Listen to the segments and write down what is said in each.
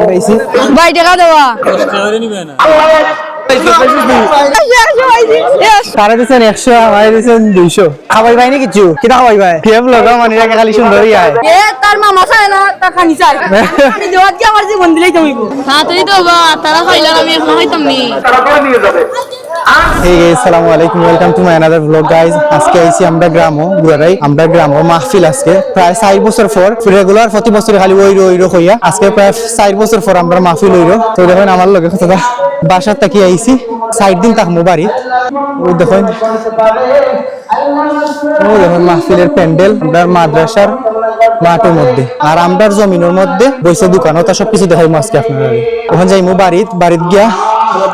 পাইছি ভাই টাকা দেওয়া সারা দিচ্ছেন 100 আমার দিচ্ছেন 200 খাওয়াই ভাই না কিছু কিনা খাওয়াই ভাই ফেব লগা মানে খালি সুন্দরই আয় তার মামা চায় না তা খানি চায় আমি দেওয়াত কি আমার জীবন দিলেই তুমি হ্যাঁ তুই তো তারা খাইলাম আমি এখন খাইতাম নি Hey guys, assalamu alaikum. Welcome to my another vlog guys. আজকে আইছি আমরা গ্রামও গুড়াই আমরা গ্রামও মাহফিল আজকে প্রায় 4 বছর পর রেগুলার প্রতি বছর খালি ওইরো হইয়া আজকে প্রায় 4 বছর পর আমরা মাহফিল হইরো তো দেখেন আমার লগে কথাটা বাসার থেকে আইছি 4 দিন থাকমু বাড়ি ওই দেখেন মাহফিলের প্যান্ডেল আমরা মাদ্রাসার মাঠের মধ্যে আর আমরার জমিনের মধ্যে বইছে দোকান ওটা সবকিছু দেখাইমু আজকে আপনারা ওখানে যাইমু বাড়িত গিয়া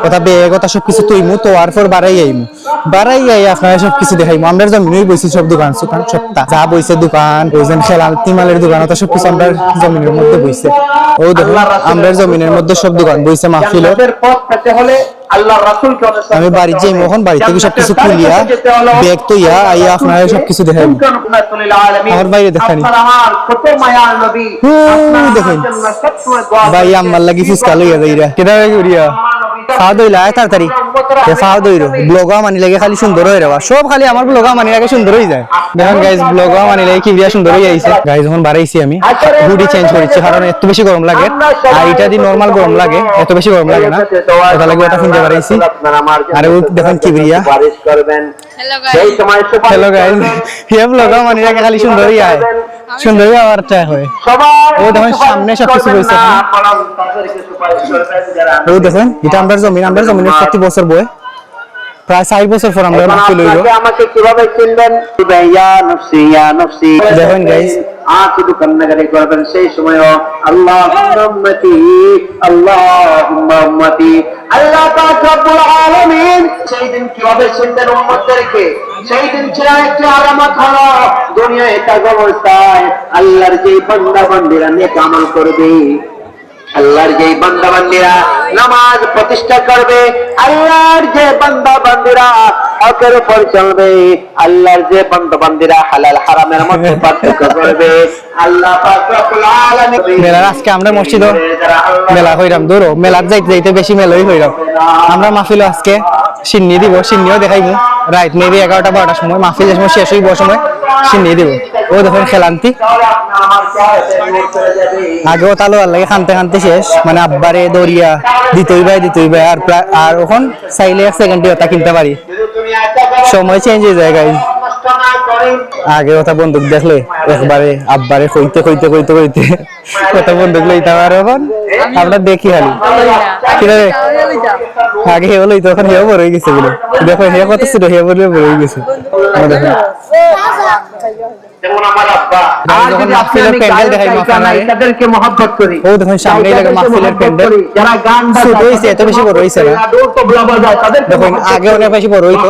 এটা বেগ ওটা সবকিছু তুইমু তো আর পর বাড়াই আই আপনারা সবকিছু দেখাইমু আমরা জমিনই বইছি সব দোকান সবটা যা বইছে দোকান ওইজন খেলাল তিমালের দোকান ওটা সবকিছু আমরা জমিনের মধ্যে বইছে ও দেখো আমরা জমিনের মধ্যে সব দোকান বইছে মাহফিলের পথ পেতে হলে আল্লাহর রাসূলকে আমি বাড়ি যাই মোহন বাড়ি থেকে সবকিছু খুলিয়া ব্যাগ তুইয়া আইয়া আপনারা সবকিছু দেখাইমু আমার বাইরে দেখানি আমার কত মায়ার নবী আপনারা দেখেন ভাই আমার লাগি ফুসকা লইয়া যাইরা কেডা করিয়া ফাদইলা তাড়াতাড়ি ফাদইরো ব্লগা মানি লাগে খালি সুন্দর হই রেবা সব খালি আমার ব্লগা মানি লাগে সুন্দর হই যায় দেখেন গাইস ব্লগা মানি লাগে কি বিয়া সুন্দর হই আইছে গাইস যখন বাড়াইছি আমি হুডি চেঞ্জ করেছি কারণ এত বেশি গরম লাগে আর এটা দি নরমাল গরম লাগে এত বেশি গরম লাগে না এটা লাগে ওটা কিনতে বাড়াইছি আর ও দেখেন কি বিয়া বারিশ করবেন হ্যালো গাইস এই ব্লগা মানি লাগে খালি সুন্দর হই আয় সুন্দর হই আর চাই হয় ও দেখেন সামনে সব কিছু রয়েছে ও দেখেন এটা আমরা জমিনের প্রতি বছর বয় প্রায় 4 বছর পর আমরা মাহফিল হইলো আমাকে কিভাবে চিনবেন ইয়া নফসি দেখেন গাইস আকিদু কান্নাগারি করবেন সেই সময় আল্লাহুম্মা উম্মতি আল্লাহ পাক রব্বুল আলামিন সেই দিন কিভাবে চিনবেন উম্মতদেরকে সেই দিন ছিল একটি আলামত হলো দুনিয়ায় থাকা অবস্থায় আল্লাহর যে বান্দা বান্দীরা নেক আমল করবে আল্লাহর যে বান্দা বান্দীরা নামাজ প্রতিষ্ঠা করবে আল্লাহর যে বান্দা বান্দীরা হকের উপর চলবে আল্লাহর যে বান্দা বান্দীরা হালাল হারামের মধ্যে পার্থক্য করবে আল্লাহ পাক রব্বুল আলামিন মেলা আজকে আমরা মসজিদে মেলা হইরাম দূরও মেলার যাইতে বেশি মেলাই হইরাম আমরা মাহফিল আজকে সিন্নিও দেখাইমু রাইট মেবি 11টা 12টার সময় মাহফিল শেষ হইব সময় সিন্নি দিব ও দেখেন খেলান্তি আগেও তালো আর লাগে খানতে শেষ মানে আব্বারে দরিয়া দিতই ভাই আর ওখান চাইলে 1 সেকেন্ডে ওটা কিনতে পারি সময় চেঞ্জ হয়ে যায় গাইস আগে ওটা বন্দুক দেখলে একবারে আব্বারে কইতে ওটা বন্দুক লইতে পারে এখন আমরা দেখি খালি কিরে আগে হেও লইতো এখন হেও বড় হয়ে গেছে বলে দেখো হে কত ছিল হে বড় হয়ে গেছে দেখো যেমন আমার আব্বা যখন মাহফিলের প্যান্ডেল দেখাই তাদেরকে মহব্বত করি ও দেখুন সামনেই লাগে মাহফিলের প্যান্ডেল যারা গান ছোট হইছে এত বেশি বড় হইছে না দেখুন আগে অনেক বেশি বড় হইতো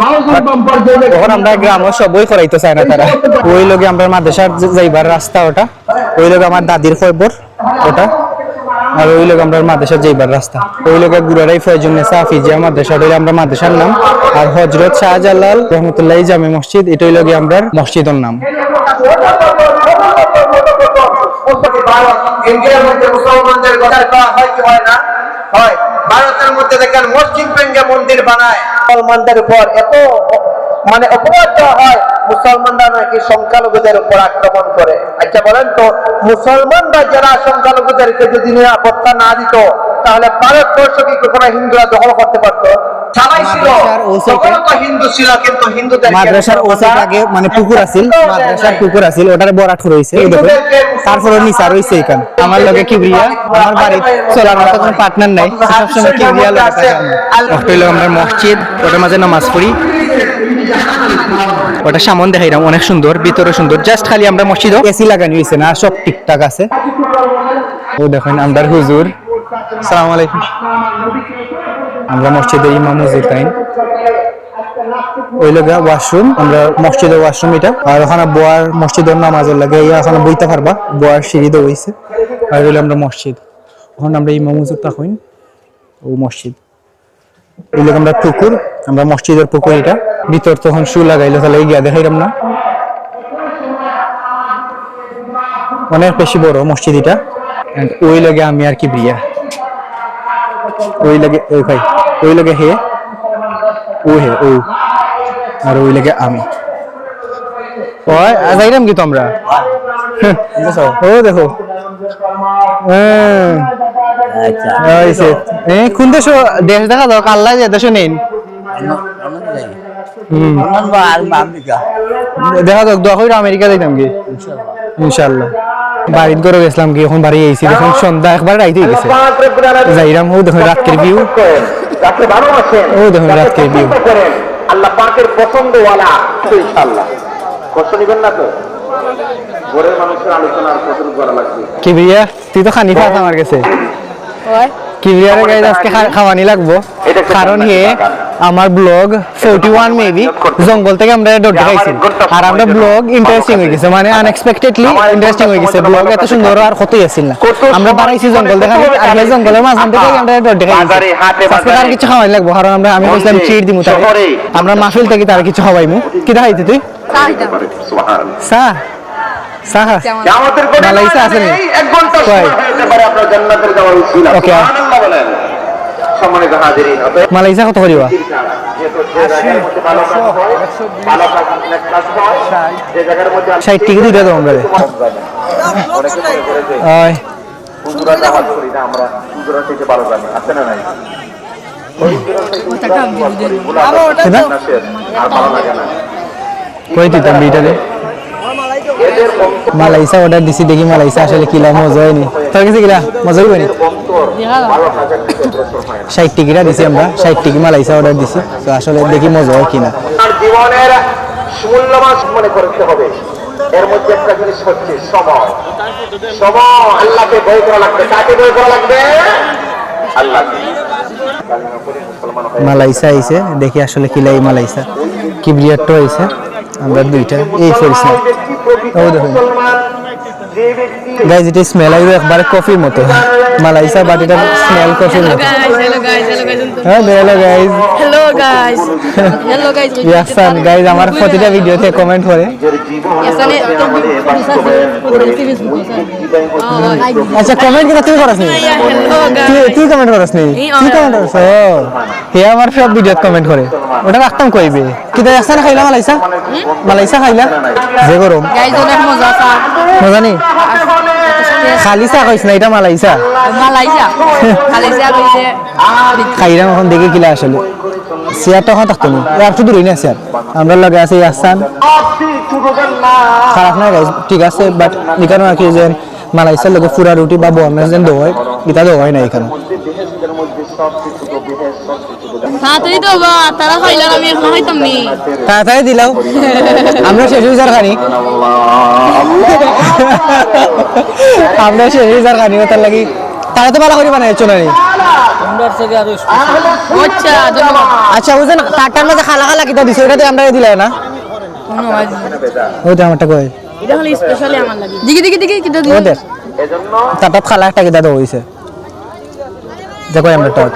তখন আমরা গ্রামে সবই করাইতো চায় না তারা ওই লগে আমরা মাদ্রাসার যাইবার রাস্তা ওটা ওই লগে আমার দাদির খবর ওটা আর ওই লোক আমরা মাদ্রাসা যাইবার রাস্তা ওই লোক গুড়ারাই ফয়জুন্নেসা হাফিজিয়া মাদ্রাসা হইলো আমরা মাদ্রাসার নাম আর হযরত শাহজালাল রহমাতুল্লাহি জামে মসজিদ এটাই লগে আমরা মসজিদের নাম ইন্ডিয়ার মধ্যে মুসলমানদের কথা হয় কি হয় না হয় ভারতের মধ্যে দেখেন মসজিদ ভেঙে মন্দির বানায় মুসলমানদের উপর এত মানে অপরাধ হয় মুসলমানরা নাকি সংখ্যালঘুদের উপর আক্রমণ করে আচ্ছা বলেন তো মুসলমানরা যারা সংখ্যালঘুদেরকে যদি নিরাপত্তা না দিত তাহলে ভারতবর্ষ কি কখনো হিন্দুরা দখল করতে পারতো মাদ্রাসার ওসাইড আগে মানে পুকুর আছিল মাদ্রাসার পুকুর আছিল ওটারে বরাট রইছে এই দেখো তারপরে নিচা রইছে এখান আমার লগে কিবরিয়া আমার বাড়ি চলার মতো কোনো পার্টনার নাই সব সময় কিবরিয়া লাগে হইলো আমরা মসজিদ ওটার মাঝে নামাজ পড়ি ওটা সামনে দেখাইলাম অনেক সুন্দর ভিতরে সুন্দর জাস্ট খালি আমরা মসজিদে এসি লাগানো হইছে না সব ঠিকঠাক আছে ও দেখেন আমরা হুজুর আসসালামু আলাইকুম আমরা মসজিদে ইমাম হুজুর তাইন ওই লগে ওয়াশরুম আমরা মসজিদের ওয়াশরুম এটা আর ওখানে বোয়ার মসজিদের নামাজের লাগে ওখানে বইতে পারবা বোয়ার সিঁড়ি দেওয়া হইছে আর হইলো আমরা মসজিদ ওখানে আমরা ইমাম হুজুর তাকইন ও মসজিদ এই লগে আমরা পুকুর আমরা মসজিদের পুকুর এটা ভিতর তখন শু লাগাইলো তাহলে গিয়া দেখাইলাম না অনেক বেশি বড় মসজিদ এটা ওই লগে আমি আর কি বিয়া ওই লাগে ওই ভাই ওই লাগে হে ও হে ও আর ওই লাগে আমি ওই যাইরাম কি তোমরা ও দেখো আচ্ছা আইছে কোন দেশ দেশ দেখা দাও কাল্লা যে দেশ নেই আমেরিকা দেখা দাও দোয়া করে আমেরিকা যাইতাম কি ইনশাআল্লাহ বাড়িতে করে গেছিলাম কি এখন বাড়ি আইছি দেখুন সন্ধ্যা একবার রাইতে গেছে যাইরাম ও দেখুন রাতের ভিউ যাকে ভালোবাসেন ও দেখুন যাকে রাতের ভিউ পছন্দ করেন আল্লাহ পাকের পছন্দওয়ালা ইনশাআল্লাহ কষ্ট নিবেন না তো ঘরের মানুষের আলোচনা আর কত করা লাগবে কি ভাইয়া তুই তো খানি ফাস আমার কাছে ওই কিবিয়ারে গাইজ আজকে খাওয়ানি লাগবো কারণ হে আমার ব্লগ 41 মেবি জঙ্গল থেকে আমরা ডট দেখাইছি আর আমরা ব্লগ ইন্টারেস্টিং হয়ে গেছে মানে আনএক্সপেক্টেডলি ইন্টারেস্টিং হয়ে গেছে ব্লগ এত সুন্দর আর কতই আসছিল না আমরা বাড়াইছি জঙ্গল দেখাবো আর এই জঙ্গলের মাঝখান থেকে আমরা ডট দেখাইছি আজকে তার কিছু খাওয়ানি লাগবো কারণ আমি বলছিলাম চিট দিমু তাকে আমরা মাহফিল থেকে তার কিছু খাওয়াইমু কি দেখাইতে তুই চা চা খাস আমাদের মালাইসা আছে নি? এক ঘন্টা সময় হতে পারে আপনার জান্নাতের যাওয়ার উসিলা Okay. সুবহানাল্লাহ বলেন সম্মানিত হাজিরিন অতএব মালাইসা কত করিবা যেহেতু যে জায়গার মধ্যে ভালো কাজ হয় ভালো কাজ হয় যে জায়গার মধ্যে 60 টিকে দুইটা দাও আমরা ওই হুজুরা নামাজ পড়ি না আমরা হুজুরা থেকে ভালো জানি আছে না নাই সেটা আর ভালো লাগে না কই দিতাম বিটারে এদের মালাইসা অর্ডার দিছি দেখি মালাইসা আসলে কিলা মজা হয়নি তোর কাছে কিলা মজা হইবনি অন্তর ভালো কাজের দিকে অগ্রসর হয় না 60 টিকিটা দিছি আমরা 60 টিকি মালাইসা অর্ডার দিছি তো আসলে দেখি মজা হয় কিনা আর জীবনের মূল্যবান মনে করতে হবে এর মধ্যে একটা জিনিস হচ্ছে সময় সময় আল্লাহকে ভয় করা লাগবে কাকে ভয় করা লাগবে আল্লাহকে মালাইসা আইছে দেখি আসলে কিলাই মালাইসা কিবরিয়াটো আইছে আমরা দুইটা এই ফেলছি ও দেখুন গাইজ এটা স্মেল আইবে একবারে কফির মতো মালাইসা বাট এটা স্মেল কফির মতো হ্যাঁ hello guys hello guys hello guys ইয়াসান গাইজ আমার প্রতিটা ভিডিওতে কমেন্ট করে ইয়াসানে আচ্ছা কমেন্ট কি তুই করছ নি hello তুই কমেন্ট করছ নি তুই কমেন্ট করছ হে আমার সব ভিডিওতে কমেন্ট করে ওটা রাখতাম কইবে কি দা ইয়াসান খাইলা মালাইসা মালাইসা খাইলা যে গরম guys অনেক মজা আছে মজা নি খালি চা কইছ না এটা মালাইসা মালাইসা মালাইসা কইছে খাইরাম এখন দেখি কিলা আসলে চেয়ার তো এখন থাকতো না আর শুধু রই না চেয়ার আমরা লগে আছে ইয়াসান খারাপ না গাইজ ঠিক আছে বাট এখানে আর কি যে মালাইসার লগে পুরা রুটি বা বর্ণের যেন দেওয়া হয় এটা দেওয়া হয় না এখানে হ্যাঁ তুই তো তারা খাইলাম আমি এখন খাইতাম নি তাড়াতাড়ি দিলাও আমরা শেষ হয়ে খানি আমরা শেষ হয়ে খানি তার লাগি তারা তো ভালো করে বানাইছো না নি আচ্ছা ধন্যবাদ আচ্ছা বুঝেন তারটার মধ্যে খালা খালা কিটা দিছে ওটাতে আমরা দিলাই না ধন্যবাদ ওইটা আমারটা কই এটা হলো স্পেশালি আমার লাগি দিকে দিকে দিকে কিটা দিও ওদের তারটা খালা একটা কিটা দেওয়া হইছে দেখো আমরা টপ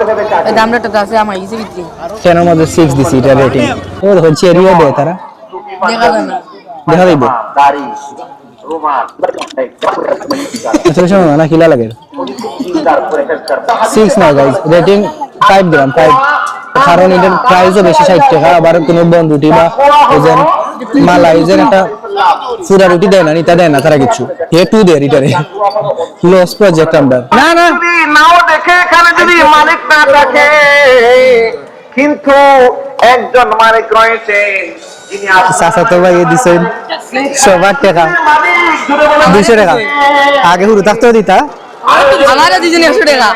দামটা তো আছে আমার ইসে বিক্রি কেনের মধ্যে 6 দিছি এটা রেটিং ও দেখো চেরিও দেয় তারা দেখা যায় না দেখা দিবে দাড়ি রুমাল আসলে শোনো না কিলা লাগে 6 না গাইস রেটিং 5 দিলাম 5 কারণ এটার প্রাইসও বেশি 60 টাকা আবার কোনো বন্ধুটি বা ওজন মালাই যেন একটা পুরা রুটি দেয় না নিতা দেয় না তারা কিছু এ টু দেয় এটারে লস প্রজেক্ট আমরা না না যদি নাও দেখে এখানে যদি মালিক না থাকে কিন্তু একজন মালিক রয়েছে যিনি চাচা তো ভাই দিছেন সবার টাকা 200 টাকা আগে হুরু থাকতেও দিতা আমারও দিছেন 100 টাকা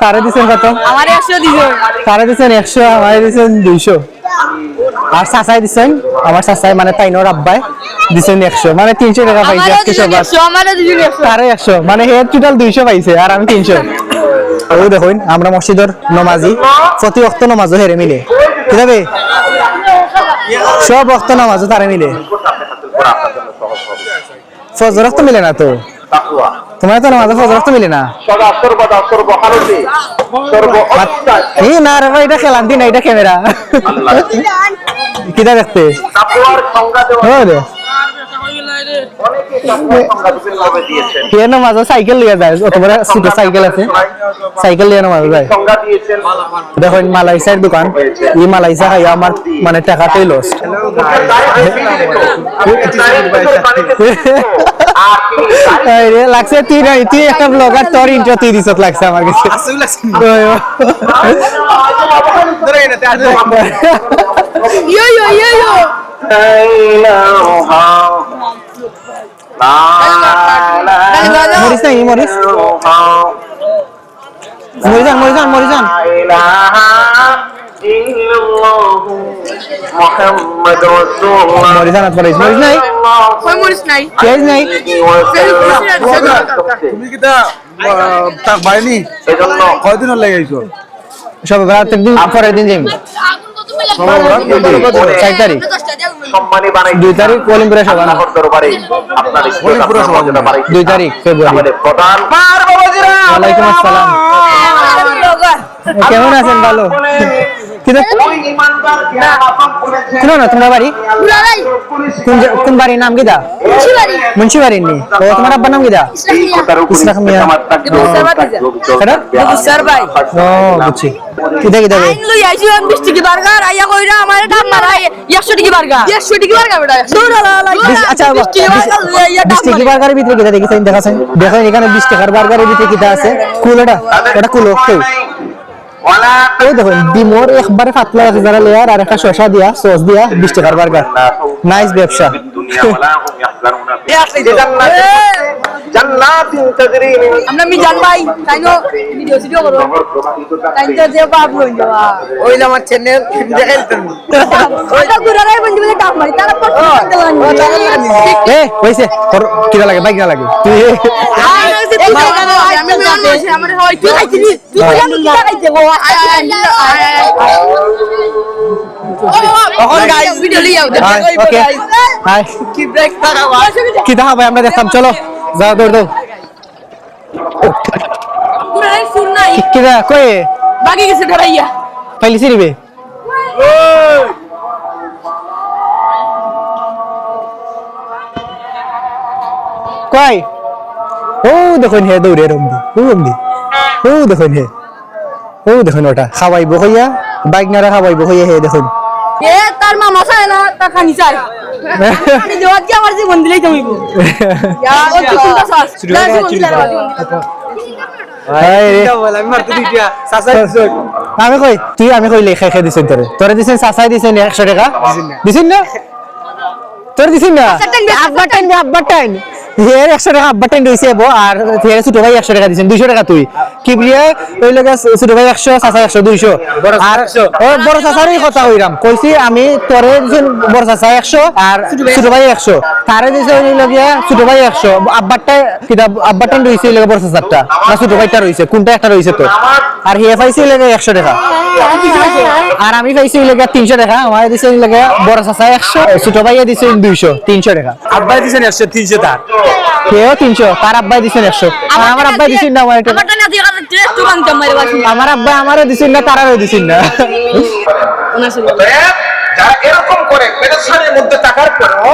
তারে দিছেন কত আমারে 100 দিছেন তারে দিছেন 100 আমারে দিছেন 200 আর চাচাই দিছেন আমার চাচাই মানে তাইনোর আব্বাই দিছেন 100 মানে 300 টাকা পাইছে আজকে সবার আমারও দিছেন 100 তারে 100 মানে হে টোটাল 200 পাইছে আর আমি 300 ও দেখুন আমরা মসজিদের নামাজি প্রতি ওয়াক্ত নামাজও হেরে মিলে কি হবে সব ওয়াক্ত নামাজও তারে মিলে ফজর ওয়াক্ত মিলে না তো তাকওয়া তোমার তো নামাজ ফজর ওয়াক্ত মিলে না সদা সর্বদা সর্বকালে সর্ব অবস্থায় এই না রে ভাই এটা খেলান্তি না এটা ক্যামেরা আল্লাহ কিটা দেখতে তাকওয়ার সংজ্ঞা দেওয়া ও রে সংজ্ঞা দিয়েছেন কে নামাজ সাইকেল লিয়ে যায় অতবার ছোট সাইকেল আছে সাইকেল লিয়ে নামাজ যায় সংজ্ঞা দিয়েছেন দেখুন মালাইসার দোকান এই মালাইসা খাই আমার মানে টাকাটাই লস লাগছে তুই নাই তুই একটা ব্লগার তোর ইন্টার তুই দিছত লাগছে আমার কাছে মরিস নাই মরিস মরিজান মরিজান মরিজান মরিজান আর মরিস মরিস নাই কই মরিস নাই পেঁয়াজ নাই তুমি কি তা তাক বাইনি এজন্য কয়দিন লাগে আইছো সব রাত একদিন পরের দিন যাই 4 তারিখ সম্মানী বানাই 2 তারিখ কলিমপুরে সভা না দরবারে আপনার কলিমপুরে সমাজনা 2 তারিখ ফেব্রুয়ারি আমাদের প্রধান ওয়ালাইকুম আসসালাম কেমন আছেন ভালো কিন্তু ওই ইমানদার কে আপন করেছে শুনো না তোমরা বাড়ি কোন বাড়ির নাম কি দা মুন্সি বাড়ির নি ও তোমার আব্বার নাম কি দা ইসলাম মিয়া স্যার ভাই ও বুঝছি কিদা কিদা আইন লই আইছি 20 টাকা বার্গার আইয়া কইরা আমার দাম মারাই 100 টাকা বার্গার 100 টাকা বার্গার বেটা আচ্ছা 20 টাকা বার্গারের ভিতরে কিদা দেখেছেন দেখাছেন দেখেন এখানে 20 টাকার বার্গারের ভিতরে কিদা আছে কুলোটা এটা কুলো কেউ এই দেখুন ডিমোর একবারে পাতলা আছে যারা লেয়ার আর একটা শসা দিয়া সস দিয়া 20 টাকার বার্গার নাইস ব্যবসা জান্নাতিন তাজরি মিন আমরা মিজান ভাই তাইনো ভিডিও ভিডিও করো তাই তো যে বাপ হই যাওয়া ওইলা আমার চ্যানেল দেখাই তুমি ওটা গুরারাই বন্ধু বলে দাম মারি তারা কত এ কইছে তোর কিদা লাগে বাইক না লাগে তুই আমি বলছি আমার হয় তুই খাইছিলি তুই বলি কি খাইছে গো এখন গাইস ভিডিও লিয়াও ওকে হাই কি ব্রেক থাকা ভাই কিদা হবে আমরা দেখতাম চলো যাও দৌড় দাও গুরারাই শুন নাই কিদা কই বাকি গেছে ধরাইয়া ফাইলিছি রিবে কই ও দেখুন হে দৌড়ে রমদি ও দেখুন হে ও দেখুন ওটা খাওয়াইবো হইয়া বাইক নারা খাওয়াইবো হইয়া হে দেখুন এ তার মামা চায় না তা খানি চায় আমি দেওয়াত কি আমার জীবন দিলেই জমিব ও তুই কোনটা চাস আমি মারতে দিতিয়া সাসা আমি কই তুই আমি কইলে খাই খাই দিছেন তোরে দিছেন চাচাই দিছেন 100 টাকা দিছেন না তোর দিছেন না আব্বার টাইম হের 100 টাকা আব্বার টাইম দিছে আর হের ছোট ভাই 100 টাকা দিছেন 200 টাকা তুই কি বলিয়া ওই লাগা ছোট ভাই 100 চাচা 100 200 আর ও বড় চাচারই কথা হইরাম কইছি আমি তোরে দিছেন বড় চাচা 100 আর ছোট ভাই 100 তারে দিছে ওই লাগিয়া ছোট ভাই 100 আব্বারটা কিতাব আব্বার টাইম রইছে লাগা বড় চাচারটা না ছোট ভাইটা রইছে কোনটা একটা রইছে তো আর হে পাইছে লাগা 100 টাকা আর আমি পাইছি লাগা 300 টাকা আমার দিছে লাগা বড় চাচা 100 ছোট ভাইয়া দিছে 200 300 টাকা আব্বাই দিছেন 100 300 তার কেও 300 তার আব্বাই দিছেন 100 আর আমার আব্বাই দিছেন না আমার আমারটা না দিয়ে রেস্টুরেন্ট কামাই বাসি আমার আব্বা আমারও দিছেন না তারাও দিছেন না যারা এরকম করে পেরেশানির মধ্যে থাকার পরেও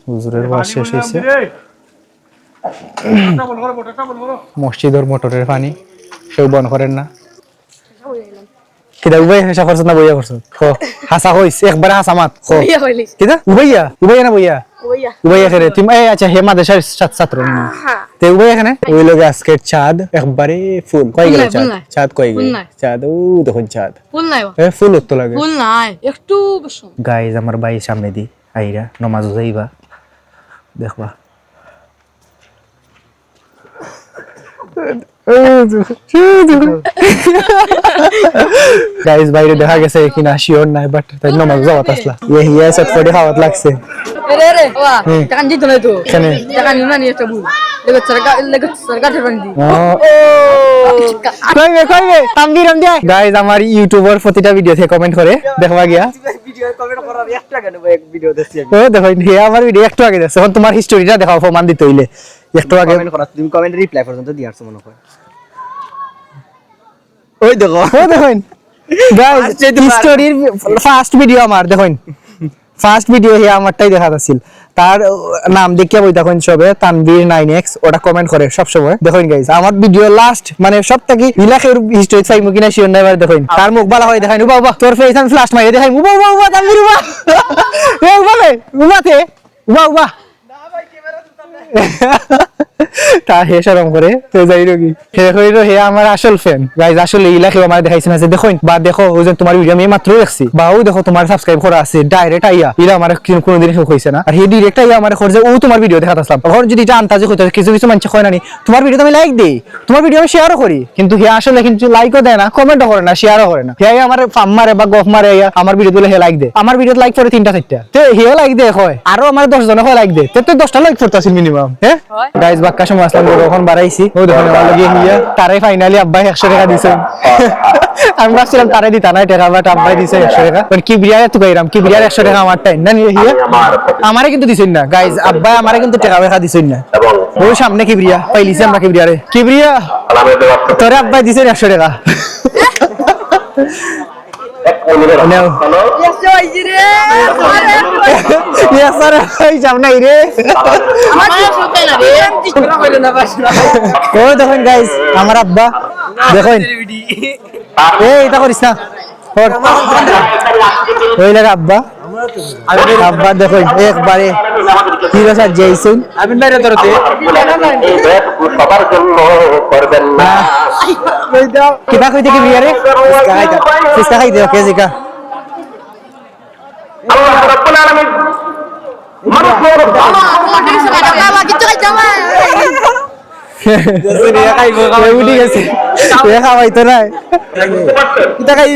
হুজুরের ওয়াজ শেষ হইছে মসজিদের মোটরের পানি কেউ বন্ধ করেন না কিদা উবাই হেসা করছ না বইয়া করছ খো হাসা হইছ একবারে হাসা মাত খো ইয়া হইলি কিদা উবাইয়া না বইয়া ওইয়া উবাইয়া করে তুমি এই আচ্ছা হে মাদেশার ছাত্র হ্যাঁ তে উবাই এখানে ওই লগে আজকের চাঁদ একবারে ফুল কই গেল চাঁদ নাই। চাঁদ কই গেল ফুল নাই। চাঁদ ও দেখুন চাঁদ ফুল নাই এ ফুল তো লাগে ফুল নাই একটু বসো গাইজ আমার ভাই সামনে দি আইরা নমাজ যাইবা দেখবা গাইজ বাইরে দেখা গেছে কিনা শিওর নাই বাট তাই নমাজ যাওয়াত আসলা ইয়ে চটপটি খাওয়াত লাগছে রে রে ওয়া টাকা দিত না তো কেন? টাকা নিও না নিয়ে যাবো লেগে সরকার ঠেকান দি কইবে তামবিরাম দিয়া গাইজ আমার ইউটিউবার প্রতিটা ভিডিও থেকে কমেন্ট করে দেখবা গিয়া ভিডিও কমেন্ট করার 1 টাকা নেব এক ভিডিও দেখছি আমি ও দেখো হে আমার ভিডিও একটু আগে দেখছো এখন তোমার হিস্টোরিটা দেখাও প্রমাণ দিতে হইলে একটু আগে কমেন্ট করা তুমি কমেন্ট রিপ্লাই পর্যন্ত দিয়াছ মনে হয় ওই দেখো ও দেখুন গাইজ হিস্টোরির ফার্স্ট ভিডিও আমার দেখুন ফার্স্ট ভিডিও হে আমারটাই দেখা যাচ্ছিল তার নাম দেখিয়া বই তখন সবে তানভীর 9x ওটা কমেন্ট করে সব সময় দেখুন গাইস আমার ভিডিও লাস্ট মানে সবটাকি ইলাকের হিস্টরি চাইমু কিনা শিওর নাই এবার দেখুন তার মুখ ভালো হয় দেখাই বাবা তোর ফেস আমি ফ্ল্যাশ মারি দেখাই বাবা বাবা তানভীর বাবা এ বাবা উমাতে বাবা তা হে শরম করে তো যাই রোগী হে হইলো হে আমার আসল ফ্যান গাইজ আসলে ইলাকে আমার দেখাইছেন আছে দেখুন বা দেখো ওই যে তোমার ভিডিও আমি মাত্র দেখছি বা ও দেখো তোমার সাবস্ক্রাইব করা আছে ডাইরেক্ট আইয়া ইলা আমার কোনোদিন শোক হইছে না আর হে ডাইরেক্ট আইয়া আমার খরচে ও তোমার ভিডিও দেখাতে আসলাম এখন যদি এটা আন্তাজে হইতো কিছু কিছু মানুষ কয় না নি তোমার ভিডিও আমি লাইক দেই তোমার ভিডিও আমি শেয়ারও করি কিন্তু হে আসলে কিন্তু লাইকও দেয় না কমেন্টও করে না শেয়ারও করে না হে আমার ফাম মারে বা গফ মারে আমার ভিডিও তুলে হে লাইক দেয় আমার ভিডিও লাইক করে 3টা 4টা তো হে লাইক দেয় হয় আরো আমার 10 জনে হয় লাইক দেয় তো 10টা লাইক করতে আছে মিনিমাম হ্যাঁ গাইজ বাক্কা সময় আসলাম যখন বাড়াইছি ও দেখুন আমার লগে হিয়া তারাই ফাইনালি আব্বাই 100 টাকা দিছে আমি ভাবছিলাম তারাই দিতা না টাকা বাট আব্বাই দিছে 100 টাকা মানে কি বিরিয়ানি তো কইরাম কি বিরিয়ানি 100 টাকা আমার টাইম না নিয়ে হিয়া আমারে কিন্তু দিছেন না গাইজ আব্বাই আমারে কিন্তু টাকা পয়সা দিছেন না ওই সামনে কি বিরিয়া পাইলিছি আমরা কি বিরিয়া রে কি বিরিয়া তোরে আব্বাই দিছে 100 টাকা নাও এসে হইছি রে ইয়া স্যার এই সামনে রে আমার শুনতে না রে চিকরা কইলো না বাস ও দেখুন গাইজ আমার আব্বা দেখুন এই এটা করিস না ওই লাগে আব্বা আব্বা দেখুন একবারে হিরো সাজ যাইছেন আমি বাইরে ধরতে এই ব্যাগ সবার জন্য করবেন না কিবা কইতে কি বিয়ারে ফুসকা খাইতে কেজি কা আল্লাহ রাব্বুল আলামিন মানুষের বাবা কিছু খাইতে আমার উঠি গেছে এ খাওয়াই তো নাই কিতা খাই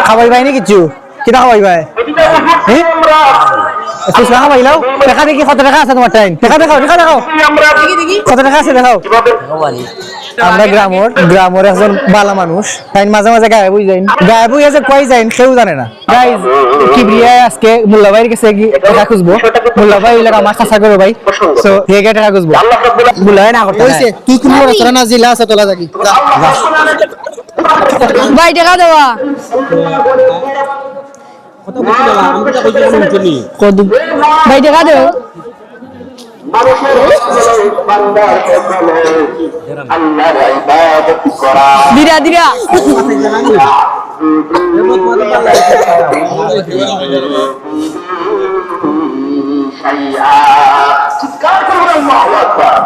খাওয়াই ভাই নি কিছু কিতা খাওয়াই ভাই ফুসকা খাওয়াইলাও টাকা দেখি কত টাকা আছে তোমার টাইম টাকা দেখাও কত টাকা আছে দেখাও আমরা গ্রামের একজন বালা মানুষ তাই মাঝে মাঝে গায়েব হয়ে যাই গায়েব হয়ে যে কই যাই কেউ জানে না গাইজ কিবরিয়া আজকে মোল্লা ভাইয়ের কাছে টাকা খুঁজবো মোল্লা ভাই এলাকা আমার চাষা করো ভাই সো হেগে টাকা খুঁজবো মোল্লা ভাই না করতে হইছে তুই কোন তোরা না জিলা আছে তোলা থাকি ভাই টাকা দেওয়া ভাই টাকা দেও মানুষের বান্দার আল্লাহর ইবাদত করা দিরা দিরা চিৎকার করুন আল্লাহু আকবার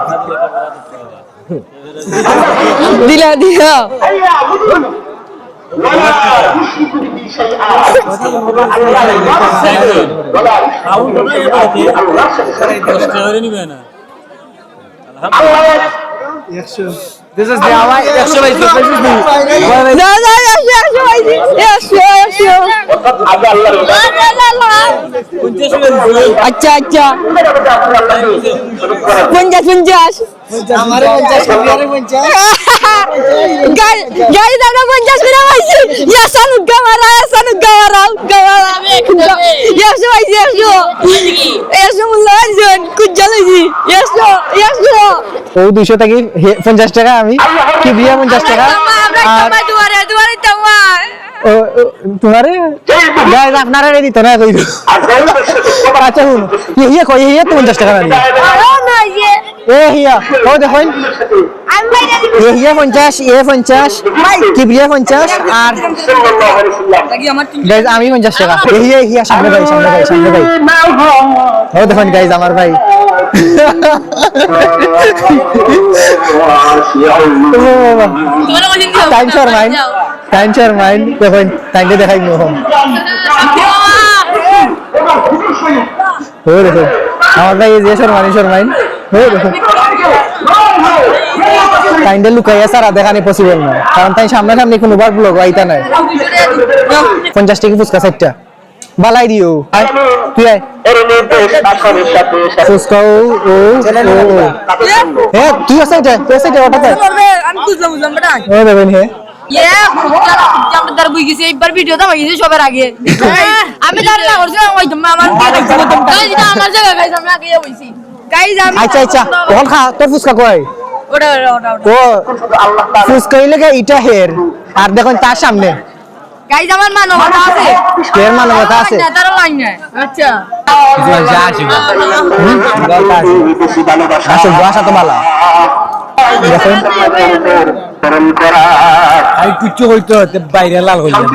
দিলা দিরা ولا يشرك به شيئا আল্লাহর ইবাদত ولا আল্লাহর সাথে শরীক করবেন না This is the Hawaii exercise. This is the না না এসে হইছি এসে আগে আল্লাহর আচ্ছা আচ্ছা 50 আমারে 50 বিয়ারে 50 গাড়ি দাও 50 করে হইছি ইয়াসানু গামারা এসে হইছি এসে মুল্লাজন কুজ্জা লইছি এসে ও 200 টাকা 50 টাকা আমি কি বিয়া 50 টাকা আর দুয়ারে তামা তোমারে গাইস আপনারা রেডি তো না কই আচ্ছা শুন ইয়ে কই ইয়ে 50 টাকা না এ হিয়া ও দেখুন এ হিয়া 50 এ 50 কি বিয়া 50 আর গাইস আমি 50 টাকা এ হিয়া সামনে ভাই ও দেখুন গাইস আমার ভাই টাইম শোর মাইন্ড দেখুন টাইমটা দেখাই মোহন ও দেখুন আমার ভাই যে শোর মাইন্ড ও দেখুন টাইমটা লুকাইয়া সারা দেখানি পসিবল না কারণ তাই সামনাসামনি কোনো বার ব্লগ আইতা নাই 50 টাকা ফুচকা 60টা বালাই দিও আয় তুই আয় ফুচকা ও হ্যাঁ তুই আছে এটা ওটাতে আমি বুঝলাম বেটা ও দেবেন হে জামদার বুই গেছে একবার ভিডিওটা হয়ে গেছে সবার আগে আমি জানি না করছিলাম ওই আমার আমার জায়গা গাইস আমি আগে হইছি গাইস আমি আচ্ছা ওখান খা তোর ফুচকা কই ওটা ও ফুচকা হইলে ইটা হের আর দেখুন তার সামনে গাইজ আমার মানবতা আছে এর মানবতা আছে তার লাইন নাই আচ্ছা আসল ভাষা তো ভালো দেখেন আর কিছু হইতো বাইরে লাল হয়ে যাবে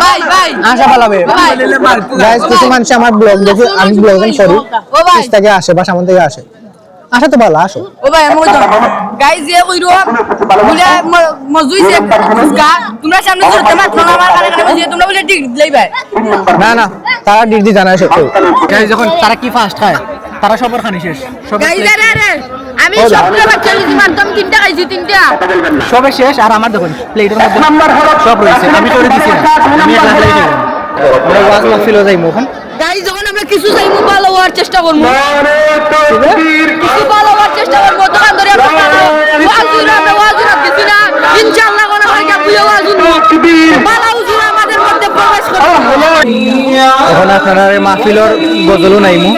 ভাই ভাই আশা পালাবে গাইস কিছু মানুষ আমার ব্লগ দেখে আমি ব্লগিং করি ও ভাই থেকে আসে বা সামনে থেকে আসে আসা তো ভালো আসো ও ভাই আমি কইতো গাইজ যে কইরো বলে মজুই সে মুসকা তোমরা সামনে ধরতে মাত্র না আমার কানে কানে বলে তোমরা বলে ঠিক দিলাই ভাই না না তারা ডিগ্রি জানায় সত্য গাইস যখন তারা কি ফার্স্ট খায় তারা সবার খানি শেষ গাইজ আরে আমি সবটা বাচ্চা লিখি মানতাম তিনটা খাইছি তিনটা সবে শেষ আর আমার দেখুন প্লেটের মধ্যে সব রয়েছে আমি করে দিছি না আমি একলা একলাই খাই আমরা ওয়াজ মাহফিলও যাইমু এখন গাইজ যখন আমরা কিছু চাইমু ভালো হওয়ার চেষ্টা করবো কিছু ভালো হওয়ার চেষ্টা করবো দোকান ধরে আমরা ওয়াজুরা দিছি না ইনশাআল্লাহ কোন হয় কাপুয়া ওয়াজুন ভালো হুজুর আমাদের মধ্যে প্রবেশ করবে এখন আপনারা মাহফিলর গজলও নাইমু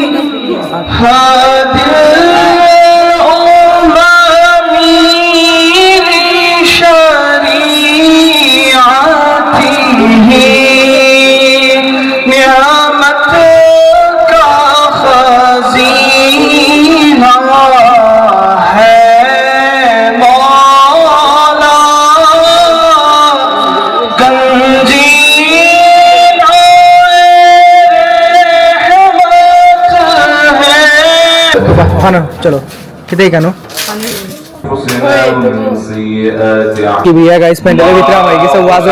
খানো চলো খেতেই কেন কি বিয়া গাইস প্যান্ডেলের ভিতরে আমার গেছে ওয়াজ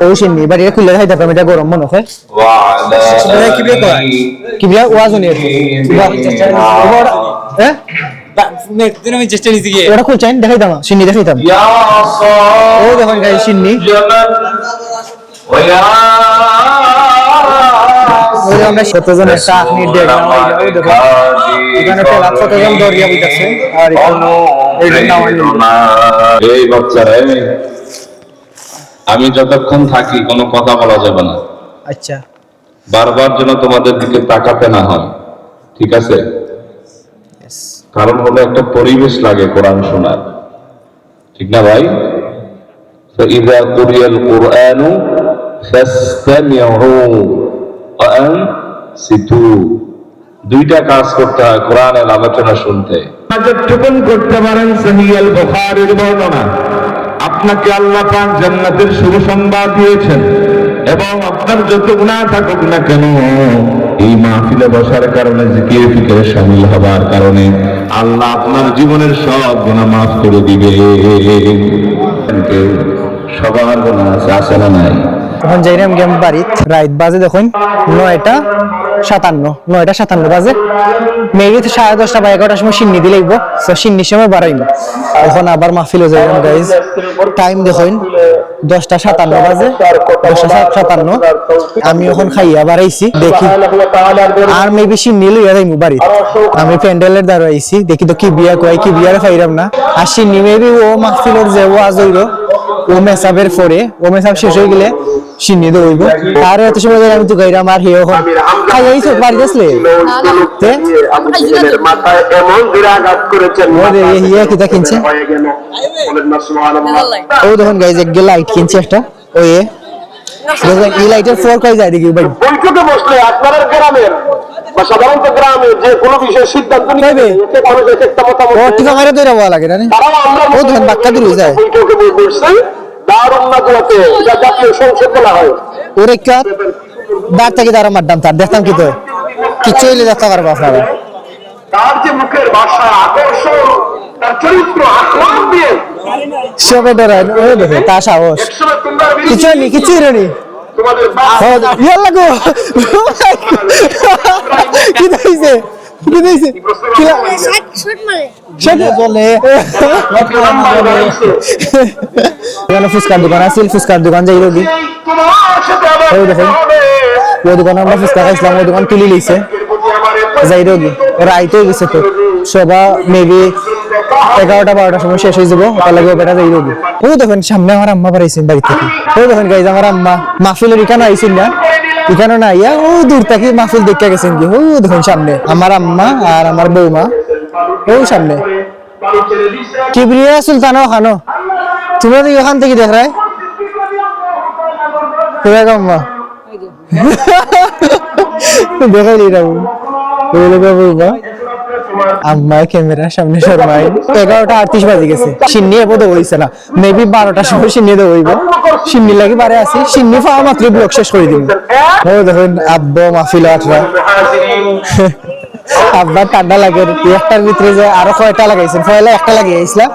ও শুননি বাড়ি খুলে খাইতে পারবে এটা গরম মনে হয় কি বিয়া ওয়াজ নি হ্যাঁ ওটা খুলছেন দেখাইতাম সিন্নি দেখাইতাম ও দেখুন গাইস সিন্নি আমরা কতজন একটা আপনি দেখলাম এখানে পেলা কতজন দরিয়া বুঝতেছে আর এই বাচ্চারা আমি যতক্ষণ থাকি কোনো কথা বলা যাবে না আচ্ছা বারবার যেন তোমাদের দিকে তাকাতে না হয় ঠিক আছে কারণ হলো একটা পরিবেশ লাগে কোরআন শোনার ঠিক না ভাই فإذا قرئ القرآن فاستمعوا وأنصتوا দুইটা কাজ করতে হয় কোরআনের আলোচনা শুনতে যতটুকুন করতে পারেন সহিহ আল বুখারীর বর্ণনা আপনাকে আল্লাহ পাক জান্নাতের শুভ সংবাদ দিয়েছেন এবং আপনার যত গুনাহ থাকুক না কেন এই মাহফিলে বসার কারণে জিকির ফিকিরে শামিল হবার কারণে আল্লাহ আপনার জীবনের সব গুনাহ maaf করে দিবে সবার গুনাহ আছে না নাই এখন যাইরাম গেম বাড়িত রাত বাজে দেখুন 9:57 বাজে মেবি 10:30 বা 11টার সময় সিন্নি দিলে লাগবো তো সিন্নির সময় বাড়াইম এখন আবার মাহফিলে যাইরাম গাইজ টাইম দেখুন 10:57 বাজে 10:57 আমি এখন খাইয়া বাড়াইছি দেখি আর মেবি সিন্নি লইয়া যাইমু বাড়িত আমি প্যান্ডেলের দ্বারা আইছি দেখি তো কি বিয়া কয় কি বিয়ারে ফাইরাম না আর সিন্নি মেবি ও মাহফিলের যে ওয়াজ হইলো ও মেসাবের পরে ও মেসাব শেষ হয়ে গেলে সিন্নি তো হইব আর এত সময় ধরে আমি তো গাইরাম আর হেও খাইয়াই সব বাড়ি আসলে তে মাথায় এমন বিরাঘাত করেছেন ওরে ইয়া কিটা কিনছে ও দেখুন গাইজ এক লাইট কিনছে একটা ও দেখুন এই লাইটের ফোর কই যায় দেখি ভাই বৈঠকে বসলে আপনার গ্রামের বা সাধারণত গ্রামে যে কোনো বিষয়ে সিদ্ধান্ত নিতে এতে মানুষ একটা মতামত ও ঠিক আমারে দইরা বলা লাগে না ও দেখুন বাক্কা দিল যায় বৈঠকে বসছে দারুণ নাজলাতে যা জাতীয় সংসদ বলা হয় ওরে কার দাঁড় থেকে দাঁড়া মারতাম তার দেখতাম কি তো কিছু হইলে দেখতে পারবো আপনারা তার যে মুখের ভাষা আকর্ষণ তার চরিত্র আখলাক দিয়ে সবে ডরায় ও দেখো তা সাহস একসময় তোমরা কিছু নি তোমাদের ইয়া লাগো কি দিছে সেটা বলে এখানে ফুচকার দোকান আছে ফুচকার দোকান যাই রোগী ওই দেখুন ওই দোকানে আমরা ফুচকা খাইছিলাম ওই দোকান তুলি লইছে যাই রোগী রাইত হয়ে গেছে তো সবা মেবি 11টা-12টার সময় শেষ হয়ে যাবো তার লাগে বেটা যাই রোগী ওই দেখুন সামনে আমার আম্মা বাড়াইছেন বাড়ি থেকে ওই দেখুন গাইজ আমার আম্মা মাহফিলের এখানে আইছেন না এখানে না ইয়া ও দূর থেকে মাহফিল দেখে গেছেন কি ও দেখুন সামনে আমার আম্মা আর আমার বৌমা ও সামনে কিবরিয়া সুলতানও খানো তুমি তো এখান থেকে দেখ রায় আম্মা দেখাই বৌমা আম্মা ক্যামেরার সামনে শর্মাই 11:38 বাজে গেছে সিন্নি এবার হইছে না মেবি 12টার সময় সিন্নি তো হইব সিন্নি লাগি বারে আছি সিন্নি পাওয়া মাত্র ব্লগ শেষ করে দিব ও দেখুন আব্বা মাহফিল আটরা আব্বা ঠান্ডা লাগে একটার ভিতরে যে আরো কয়টা লাগাইছেন পয়লা একটা লাগিয়েছিলাম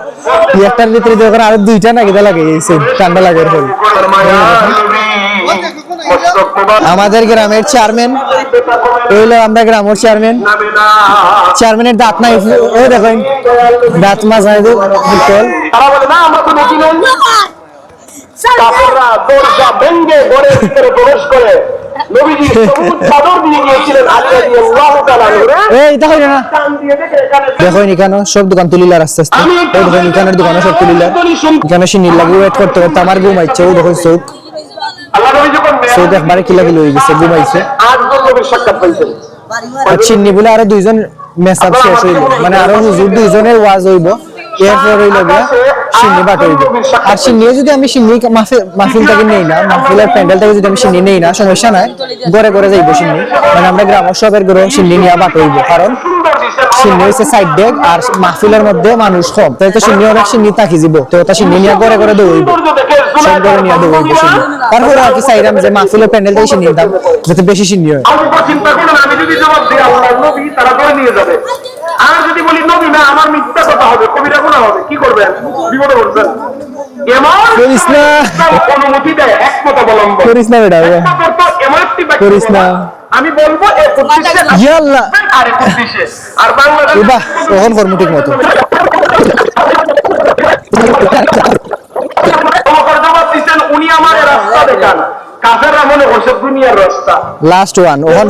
একটার ভিতরে যে আরো দুইটা না গিয়ে লাগাইছেন ঠান্ডা লাগে আমাদের গ্রামের চেয়ারম্যান হইলো আমরা গ্রামের চেয়ারম্যানের দাঁত নাই ও দেখেন দাঁত মাঝাই দিল দরজা ভেঙে ঘরের ভিতরে প্রবেশ করে নবীজি সবুজ চাদর দিয়ে গিয়েছিলেন আলী রাদিয়াল্লাহু তাআলা এই দেখো না দেখো এখানে সব দোকান তুলিলার আস্তে আস্তে এই দেখো এখানের দোকানে সব তুলিলার এখানে সিনির লাগি ওয়েট করতে করতে আমার ঘুমাইছে ও দেখো চোখ আল্লাহ নবী যখন চোখ একবারে কিলা কিলো হয়ে গেছে ঘুমাইছে আটজন নবীর সাক্ষাৎ পাইছেন আর চিন্নি বলে আরো দুইজন মেসআপ শেষ হইল মানে আরো হুজুর দুইজনের ওয়াজ হইব এরপর হইল গিয়া সিন্নি বাট হইব আর সিন্নি যদি আমি সিন্নি মাহফিল থেকে নেই না মাহফিলের প্যান্ডেল থেকে যদি আমি সিন্নি নেই না সমস্যা নাই ঘরে ঘরে যাইব সিন্নি মানে আমরা গ্রামের সবের ঘরে সিন্নি নিয়ে বাট হইব কারণ সিন্নি হচ্ছে সাইড ডেক আর মাহফিলের মধ্যে মানুষ কম তাই তো সিন্নি অনেক সিন্নি থাকি যাব তো ওটা সিন্নি নিয়ে ঘরে ঘরে দৌড়ইব সব ঘরে নিয়ে দৌড়ইব সিন্নি তারপরে আর কি চাইলাম যে মাহফিলের প্যান্ডেল থেকে সিন্নি দাম যাতে বেশি সিন্নি হয় চিন্তা করুন আমি যদি জবাব দিই আল্লাহর নবী তারা ধরে নিয়ে যাবে আর যদি বলি নবী না আমার মিথ্যা কথা হবে কবিরা গুনাহ হবে কি করবেন বিপদে পড়বেন এমন করিস না অনুমতি দেয় একমত অবলম্বন করিস না বেটা এমন একটি বাক্য করিস না আমি বলবো এই উদ্দেশ্যে ইয়া আল্লাহ আর এই উদ্দেশ্যে আর বাংলাদেশ বাহ তখন কর্ম ঠিক মতো জবাব দিচ্ছেন উনি আমার রাস্তা দেখান কাফেররা মনে করছে দুনিয়ার রাস্তা লাস্ট ওয়ান ওহন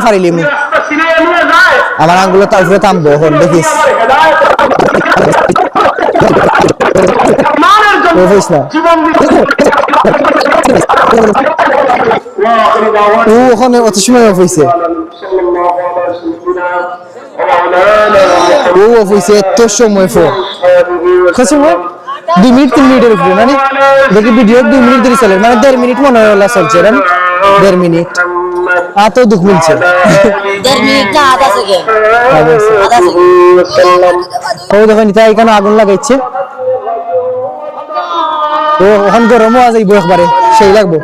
ফারিলিম রাস্তা চিনে নিয়ে যায় আমার আঙ্গুলে তার উপরে থামবো ওহন দেখিস মানের জন্য দেখিস না জীবন ও ওখানে অত সময় অফ হয়েছে ও অফ হয়েছে এত সময় ফো কত সময় 2 মিনিট 3 মিনিটের উপরে মানে দেখি ভিডিও 2 মিনিট ধরে চলে মানে 1.5 মিনিট মনে হয় চলছে না 1.5 মিনিট তো দুঃখ মিলছে 1.5 মিনিট না আধা সেকেন্ড ও দেখেন তাই এখানে আগুন লাগাইছে ও ওখান গরমও আজ যাইব একবারে সেই লাগবো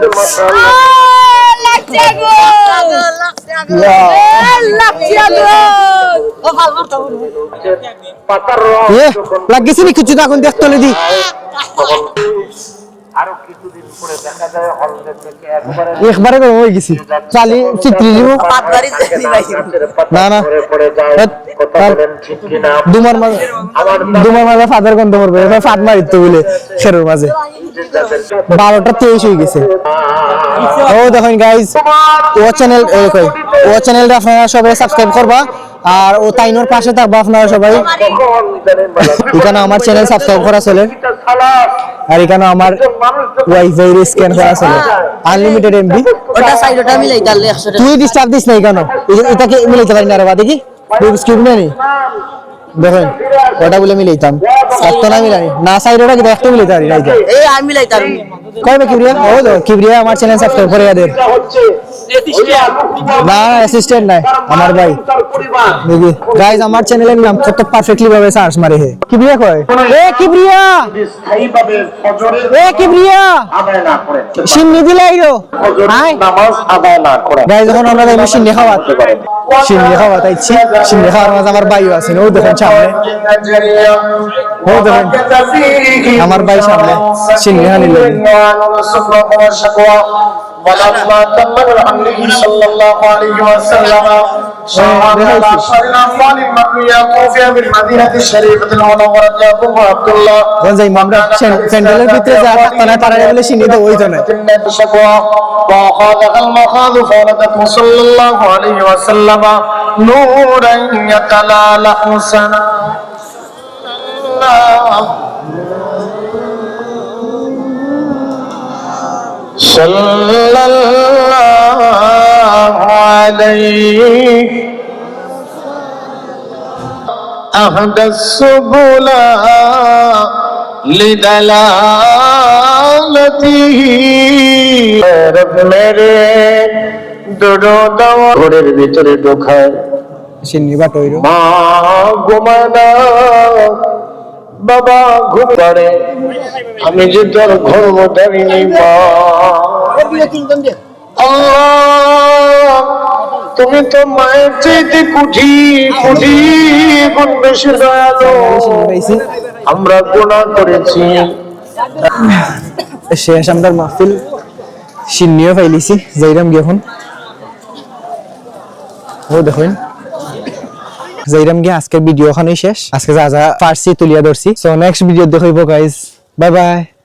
লাগিয়েছি নি কিছু এখন দেখতে হলে দি আরো কিছুদিন পরে দেখা যায় হলদে থেকে একবারে একবারে গরম হয়ে গেছি চালি চিত্রি দিব না না পড়ে যায় কথা বলেন ঠিক কিনা দুমার মাঝে ফাদের গন্ধ করবে ফাদ মারিত বলে খেরোর মাঝে 12:23 হয়ে গেছে ও দেখুন গাইজ ও চ্যানেলটা আপনারা সবাই সাবস্ক্রাইব করবা আর ও তাইনোর পাশে থাকবা আপনারা সবাই এখানে আমার চ্যানেল সাবস্ক্রাইব করা চলে আর এখানে আমার ওয়াইফাই স্ক্যান করা চলে আনলিমিটেড এমবি ওটা সাইডটা মিলাই দালে 100 তুই ডিস্টার্ব দিস না কেন এটাকে মিলাইতে পারি না রে বাদে কি স্ক্রিপ্ট নেই দেখেন ওটা বলে মিলাইতাম এত না মিলানি না সাইড ওটা কি দেখতে মিলাইতে পারি না এই আমি মিলাই তার কইবে কিবরিয়া ও তো কিবরিয়া আমার চ্যানেল সাবস্ক্রাইব করে দেন হচ্ছে না অ্যাসিস্ট্যান্ট নাই আমার ভাই দেখি গাইস আমার চ্যানেলের নাম কত পারফেক্টলি ভাবে সার্চ মারে হে কিবরিয়া কয় এ কিবরিয়া স্থায়ীভাবে ফজরের এ কিবরিয়া আদায় না করে সিন্নি দিলাইরো হাই নামাজ আদায় না করে গাইস যখন আমরা এই সিন্নি খাওয়াতে পারি সিন্নি খাওয়াতাইছি সিন্নি খাওয়ার মাঝে আমার ভাইও আছে ও দেখেন সামনে ও দেখেন আমার ভাই সামনে সিন্নি হানিল ولما تم الحمد صلى الله عليه وسلم شهد العشر الأفضل المقيم في بالمدينة الشريفة المنورة أبو عبد الله কোন যাই আমরা প্যান্ডেলের ভিতরে যা থাকতো না তারা বলে সিন্নি তো ওই তো না وقال المخاذ فولدته صلى الله عليه وسلم نورا يتلالأ سنا صلى الله عليه أهدى السبل لدلالته رب মেরে ডোডো দাওয়া ঘরের ভিতরে ঢোকায় সিন্নি বাটইরো মা ঘুমানা বাবা ঘুম পাড়ে আমি যে তোর ঘর মতারিনি মা আল্লাহ তুমি তো মায়ের চাইতে কুঠি কুঠি গুণ বেশি দয়ালু আমরা গুনাহ করেছি শেষ আমরা মাহফিল সিন্নিও পাইলিছি যাইরাম গিয়ে এখন ও দেখুন যাইরাম গিয়ে আজকের ভিডিও ওখানেই শেষ আজকে যা যা পারছি তুলিয়া ধরছি সো নেক্সট ভিডিও দেখাইবো গাইস বাই বাই